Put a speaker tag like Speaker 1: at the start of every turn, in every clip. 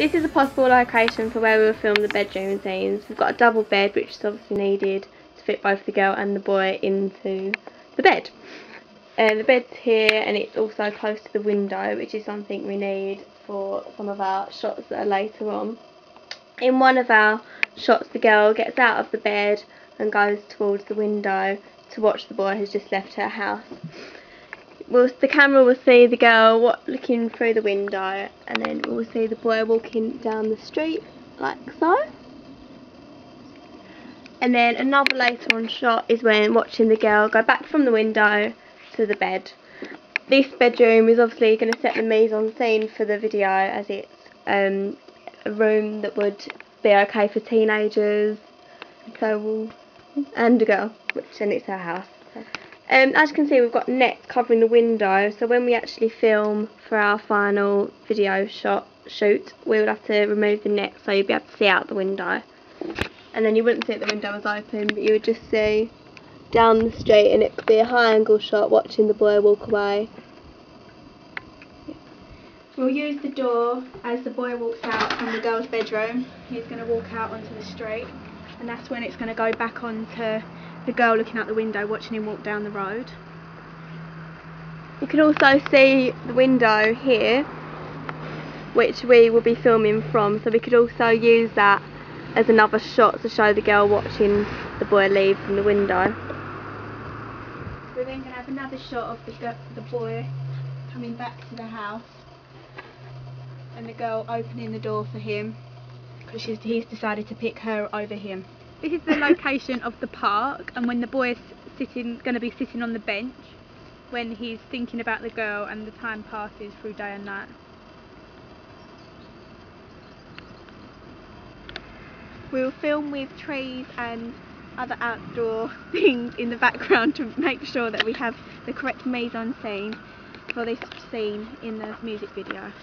Speaker 1: This is a possible location for where we will film the bedroom scenes. We've got a double bed, which is obviously needed to fit both the girl and the boy into the bed. The bed's here, and it's also close to the window, which is something we need for some of our shots that are later on. In one of our shots, the girl gets out of the bed and goes towards the window to watch the boy who's just left her house. The camera will see the girl looking through the window, and then we'll see the boy walking down the street like so. And then another later on shot is when watching the girl go back from the window to the bed. This bedroom is obviously going to set the mise-en-scene for the video, as it's a room that would be okay for teenagers, and a girl, and it's her house. As you can see, we've got nets covering the window, so when we actually film for our final video shoot, we would have to remove the net so you'd be able to see out the window. And then you wouldn't see if the window was open, but you would just see down the street, and it could be a high angle shot watching the boy walk away.
Speaker 2: We'll use the door as the boy walks out from the girl's bedroom. He's going to walk out onto the street, and that's when it's going to go back onto the girl looking out the window watching him walk down the road.
Speaker 1: You can also see the window here, which we will be filming from, so we could also use that as another shot to show the girl watching the boy leave from the window.
Speaker 2: We're then going to have another shot of the boy coming back to the house, and the girl opening the door for him because he's decided to pick her over him. This is the location of the park, and when the boy is going to be sitting on the bench when he's thinking about the girl, and the time passes through day and night. We'll film with trees and other outdoor things in the background to make sure that we have the correct mise-en-scene for this scene in the music video.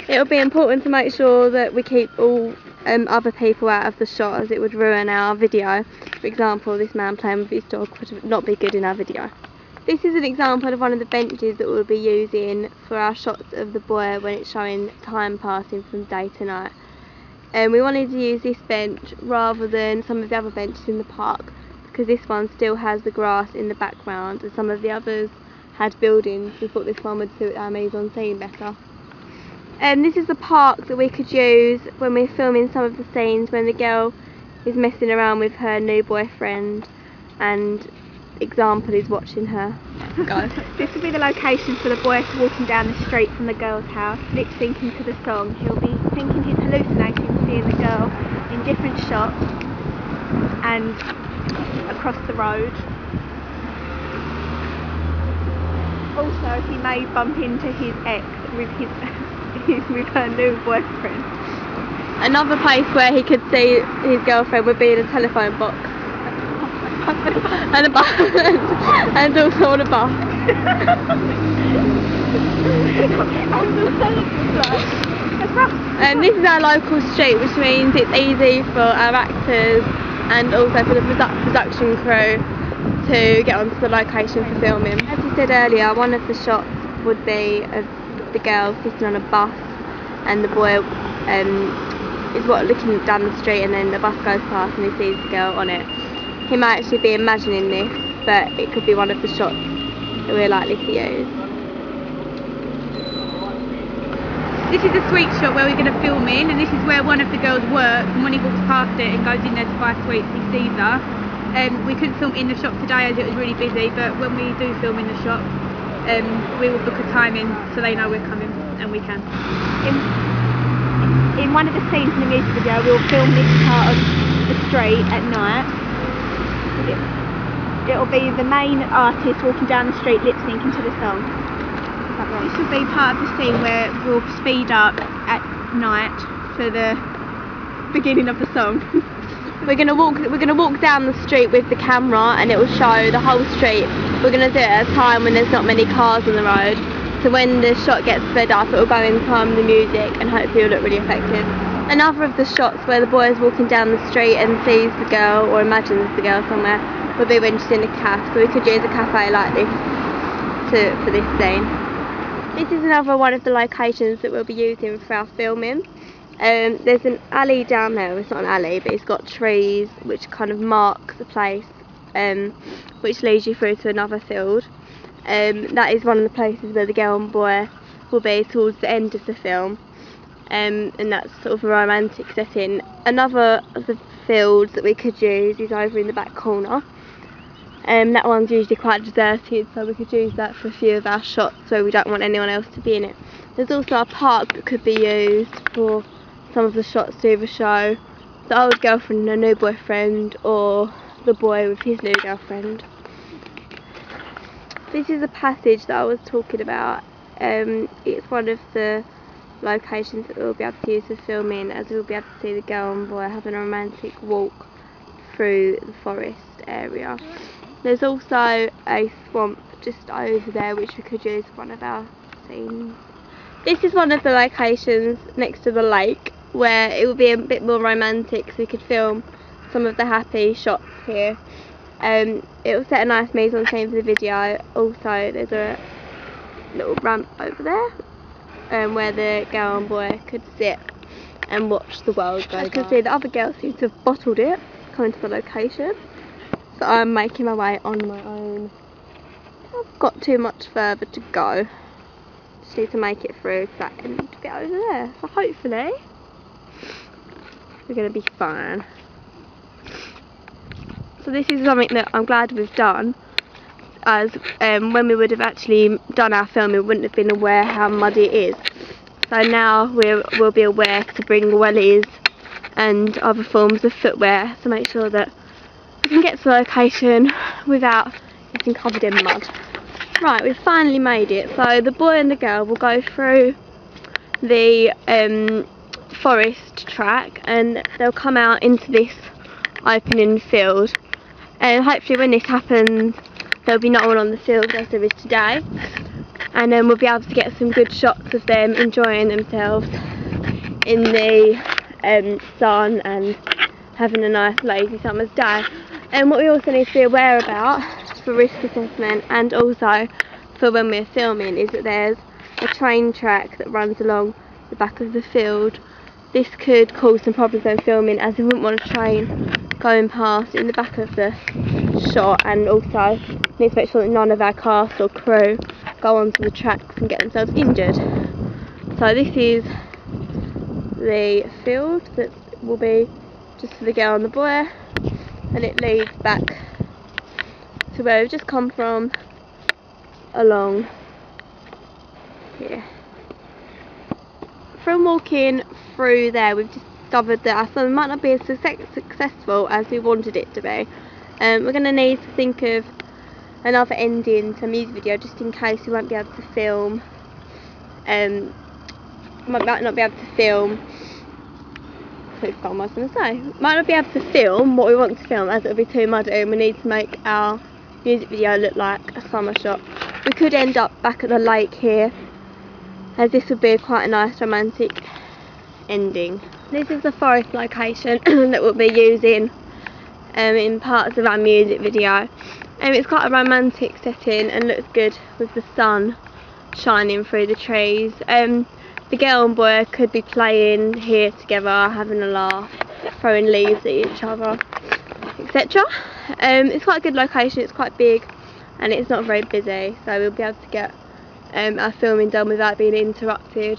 Speaker 1: It'll be important to make sure that we keep all other people out of the shot, as it would ruin our video. For example, this man playing with his dog would not be good in our video. This is an example of one of the benches that we'll be using for our shots of the boy when it's showing time passing from day to night. We wanted to use this bench rather than some of the other benches in the park, because this one still has the grass in the background and some of the others had buildings. We thought this one would suit our mise-en-scene better. This is the park that we could use when we're filming some of the scenes when the girl is messing around with her new boyfriend and example is watching her go.
Speaker 2: This will be the location for the boy walking down the street from the girl's house, lip syncing to the song. He'll be thinking he's hallucinating, seeing the girl in different shots and across the road. Also, he may bump into his ex with her new boyfriend.
Speaker 1: Another place where he could see his girlfriend would be in a telephone box. And a bus. And also on a bus. And this is our local street, which means it's easy for our actors and also for the production crew to get onto the location for filming. As we said earlier, one of the shots would be of the girl sitting on a bus, and the boy is looking down the street, and then the bus goes past and he sees the girl on it. He might actually be imagining this, but it could be one of the shots that we're likely to use.
Speaker 2: This is a sweet shot where we're going to film in, and this is where one of the girls works, and when he walks past it and goes in there to buy sweets, he sees her. We couldn't film in the shop today as it was really busy, but when we do film in the shop, we will book a time in so they know we're coming, and we can. In one of the scenes in the music video, we'll film this part of the street at night. It'll be the main artist walking down the street lip syncing to the song. This will be part of the scene where we'll speed up at night for the beginning of the song.
Speaker 1: We're gonna walk down the street with the camera, and it will show the whole street. We're gonna do it at a time when there's not many cars on the road, so when the shot gets sped up, it will go in time with the music, and hopefully it'll look really effective. Another of the shots where the boy is walking down the street and sees the girl, or imagines the girl somewhere, would be when she's in a cafe. So we could use a cafe like this for this scene. This is another one of the locations that we'll be using for our filming. There's an alley down there. It's not an alley, but it's got trees which kind of mark the place, which leads you through to another field. That is one of the places where the girl and boy will be towards the end of the film, and that's sort of a romantic setting. Another of the fields that we could use is over in the back corner. That one's usually quite deserted, so we could use that for a few of our shots where we don't want anyone else to be in it. There's also a park that could be used for some of the shots to either show the old girlfriend and her new boyfriend, or the boy with his new girlfriend. This is a passage that I was talking about. It's one of the locations that we'll be able to use for filming, as we'll be able to see the girl and boy having a romantic walk through the forest area. There's also a swamp just over there which we could use for one of our scenes. This is one of the locations next to the lake where it will be a bit more romantic, so we could film some of the happy shots here. It will set a nice mise en scene for the video. Also there's a little ramp over there where the girl and boy could sit and watch the world go by. As you can see, the other girl seems to have bottled it coming to the location, so I'm making my way on my own. I've got too much further to go. Just need to make it through to that end bit over there, so hopefully we're going to be fine. So this is something that I'm glad we've done, as when we would have actually done our film, we wouldn't have been aware how muddy it is. So now we'll be aware to bring wellies and other forms of footwear to make sure that we can get to the location without getting covered in mud. Right, we've finally made it. So the boy and the girl will go through the forest track and they'll come out into this opening field. And hopefully when this happens there'll be no one on the field as there is today, and then we'll be able to get some good shots of them enjoying themselves in the sun and having a nice lazy summer's day. And what we also need to be aware about for risk assessment and also for when we're filming is that there's a train track that runs along the back of the field. This could cause some problems when filming, as we wouldn't want a train going past in the back of the shot, and also need to make sure that none of our cast or crew go onto the tracks and get themselves injured. So this is the field that will be just for the girl and the boy, and it leads back to where we've just come from, along here. From walking through there, we've discovered that our film might not be as successful as we wanted it to be. We're going to need to think of another ending to a music video, just in case we won't be able to film. Might not be able to film. What I was going to say. Might not be able to film what we want to film, as it'll be too muddy, and we need to make our music video look like a summer shot. We could end up back at the lake here, as this would be quite a nice romantic ending. This is the forest location that we'll be using in parts of our music video. It's quite a romantic setting and looks good with the sun shining through the trees. The girl and boy could be playing here together, having a laugh, throwing leaves at each other, etc. It's quite a good location, it's quite big and it's not very busy, so we'll be able to get our filming done without being interrupted.